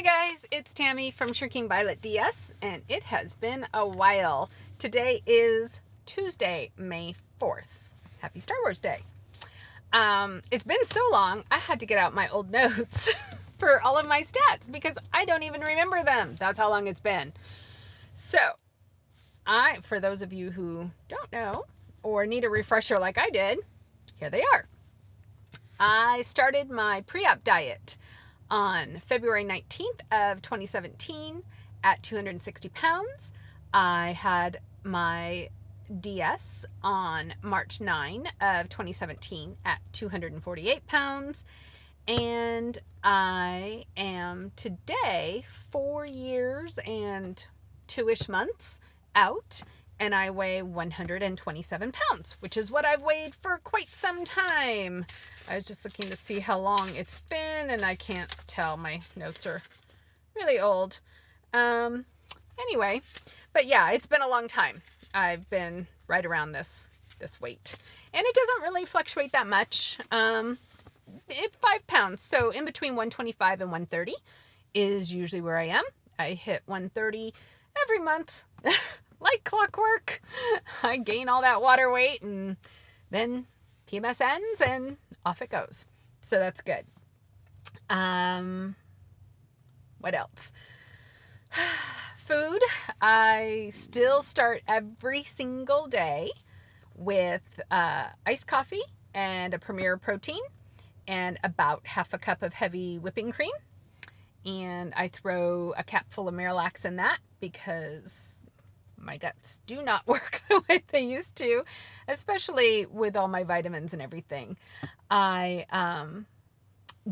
Hi guys, it's Tammy from Shrinking Violet DS, and it has been a while. Today is Tuesday, May 4th. Happy Star Wars Day. It's been so long, I had to get out my old notes for all of my stats because I don't even remember them. That's how long it's been. So, for those of you who don't know or need a refresher like I did, here they are. I started my pre-op diet on February 19th of 2017 at 260 pounds. I had my DS on March 9 of 2017 at 248 pounds. And I am today 4 years and 2-ish months out, and I weigh 127 pounds, which is what I've weighed for quite some time. I was just looking to see how long it's been, and I can't tell. My notes are really old. Anyway, but yeah, it's been a long time. I've been right around this weight, and it doesn't really fluctuate that much. 5 pounds, so in between 125 and 130 is usually where I am. I hit 130 every month. Like clockwork. I gain all that water weight, and then PMS ends and off it goes. So that's good. What else? Food. I still start every single day with iced coffee and a Premier protein and about half a cup of heavy whipping cream. And I throw a cap full of Miralax in that because my guts do not work the way they used to, especially with all my vitamins and everything. I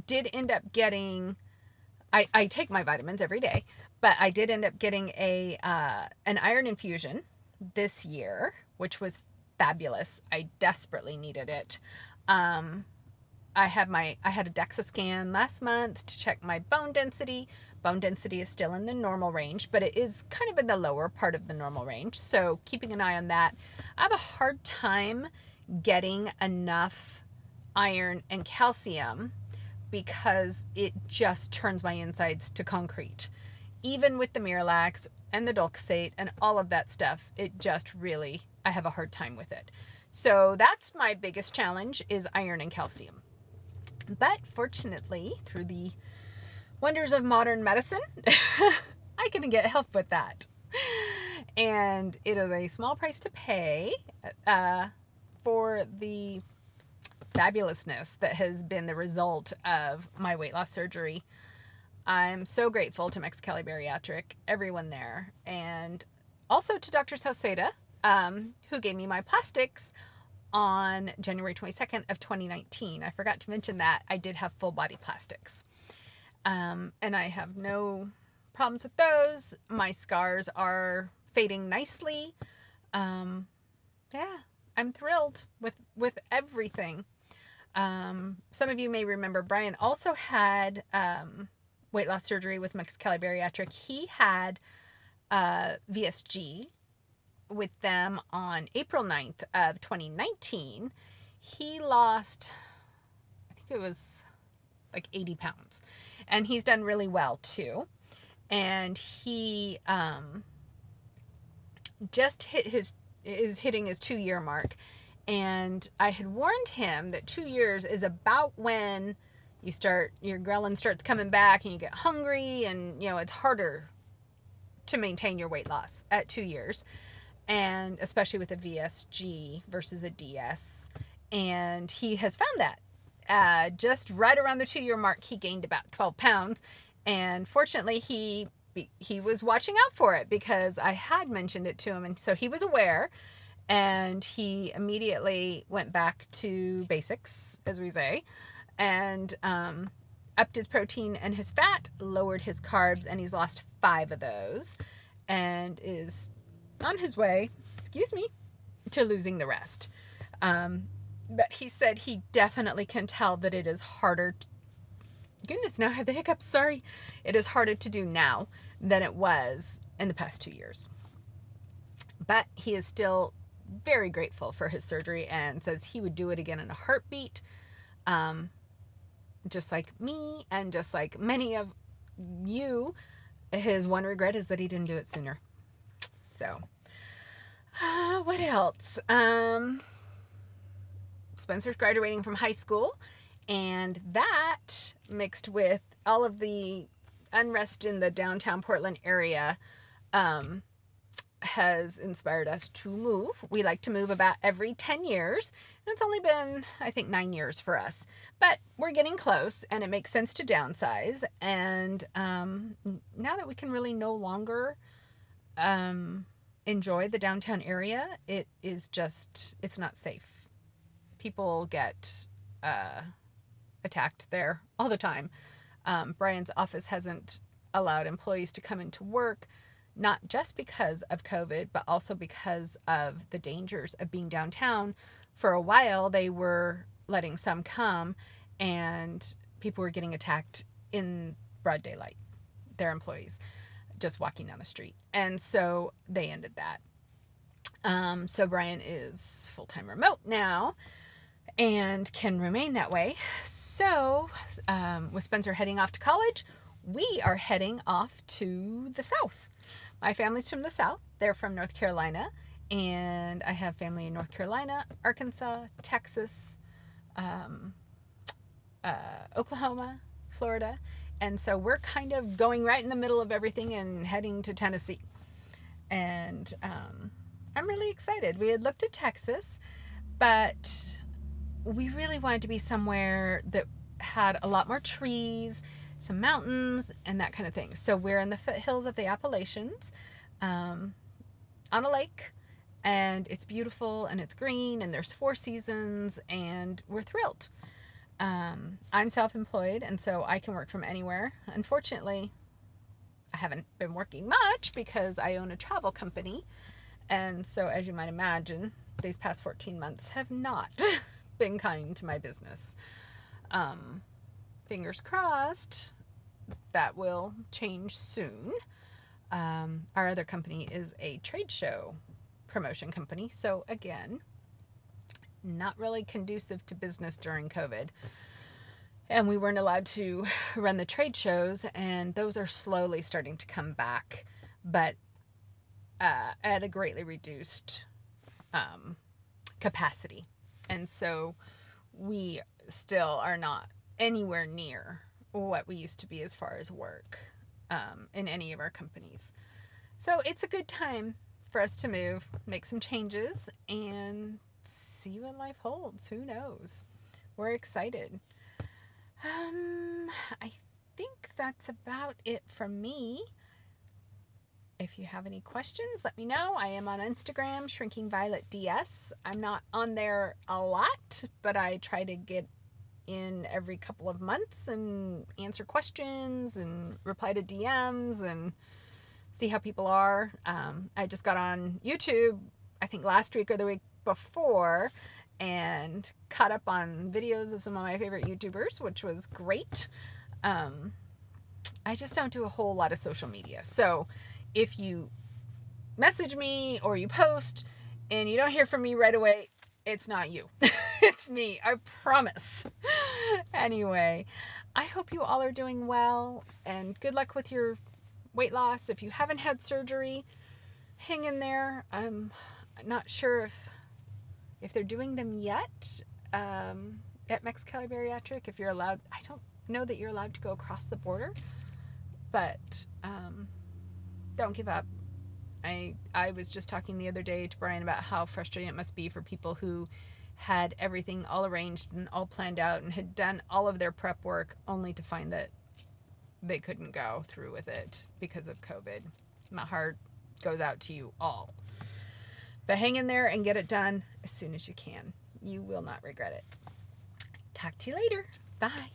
did end up getting, I take my vitamins every day, but I did end up getting an iron infusion this year, which was fabulous. I desperately needed it. I had a DEXA scan last month to check my bone density. Bone density is still in the normal range, but it is kind of in the lower part of the normal range. So keeping an eye on that. I have a hard time getting enough iron and calcium because it just turns my insides to concrete. Even with the Miralax and the Dulcet and all of that stuff, it just really, I have a hard time with it. So that's my biggest challenge is iron and calcium. But fortunately, through the wonders of modern medicine, I can get help with that. And it is a small price to pay for the fabulousness that has been the result of my weight loss surgery. I'm so grateful to Mexicali Bariatric, everyone there, and also to Dr. Sauceda, who gave me my plastics on January 22nd of 2019. I forgot to mention that I did have full body plastics. And I have no problems with those. My scars are fading nicely. Yeah, I'm thrilled with everything. Some of you may remember Brian also had weight loss surgery with Mexicali Bariatric. He had VSG with them on April 9th of 2019. He lost, I think it was like 80 pounds. And he's done really well too. And he just is hitting his 2-year mark. And I had warned him that 2 years is about when your ghrelin starts coming back and you get hungry, and it's harder to maintain your weight loss at 2 years. And especially with a VSG versus a DS. And he has found that. Just right around the 2-year mark, he gained about 12 pounds. And fortunately, he was watching out for it because I had mentioned it to him. And so he was aware. And he immediately went back to basics, as we say, and upped his protein and his fat, lowered his carbs, and he's lost 5 of those and is on his way, to losing the rest. But he said he definitely can tell that it is harder. Goodness, now I have the hiccups. Sorry. It is harder to do now than it was in the past 2 years. But he is still very grateful for his surgery and says he would do it again in a heartbeat. Just like me and just like many of his one regret is that he didn't do it sooner. So, what else? Spencer's graduating from high school, and that mixed with all of the unrest in the downtown Portland area has inspired us to move. We like to move about every 10 years, and it's only been, I think, 9 years for us. But we're getting close, and it makes sense to downsize. And now that we can really no longer enjoy the downtown area, it's not safe. People get attacked there all the time. Brian's office hasn't allowed employees to come into work, not just because of COVID, but also because of the dangers of being downtown. For a while, they were letting some come, and people were getting attacked in broad daylight, their employees, just walking down the street. And so they ended that. So Brian is full-time remote now and can remain that way. So with Spencer heading off to college, we are heading off to the South. My family's from the South. They're from North Carolina, and I have family in North Carolina, Arkansas, Texas, Oklahoma, Florida. And so we're kind of going right in the middle of everything and heading to Tennessee. And I'm really excited. We had looked at Texas, but we really wanted to be somewhere that had a lot more trees, some mountains, and that kind of thing. So we're in the foothills of the Appalachians, on a lake, and it's beautiful, and it's green, and there's 4 seasons, and we're thrilled. I'm self-employed, and so I can work from anywhere. Unfortunately, I haven't been working much because I own a travel company, and so as you might imagine, these past 14 months have not been kind to my business. Fingers crossed that will change soon. Our other company is a trade show promotion company, so again, not really conducive to business during COVID. And we weren't allowed to run the trade shows, and those are slowly starting to come back, but at a greatly reduced capacity. And so we still are not anywhere near what we used to be as far as work in any of our companies. So it's a good time for us to move, make some changes, and see what life holds. Who knows? We're excited. I think that's about it from me. If you have any questions, let me know. I am on Instagram, ShrinkingVioletDS. I'm not on there a lot, but I try to get in every couple of months and answer questions and reply to DMs and see how people are. I just got on YouTube, I think last week or the week before, and caught up on videos of some of my favorite YouTubers, which was great. I just don't do a whole lot of social media. So if you message me or you post and you don't hear from me right away, it's not you. It's me, I promise. Anyway, I hope you all are doing well, and good luck with your weight loss. If you haven't had surgery, hang in there. I'm not sure if they're doing them yet at Mexicali Bariatric, if you're allowed. I don't know that you're allowed to go across the border, but don't give up. I was just talking the other day to Brian about how frustrating it must be for people who had everything all arranged and all planned out and had done all of their prep work only to find that they couldn't go through with it because of COVID. My heart goes out to you all. But hang in there and get it done as soon as you can. You will not regret it. Talk to you later. Bye.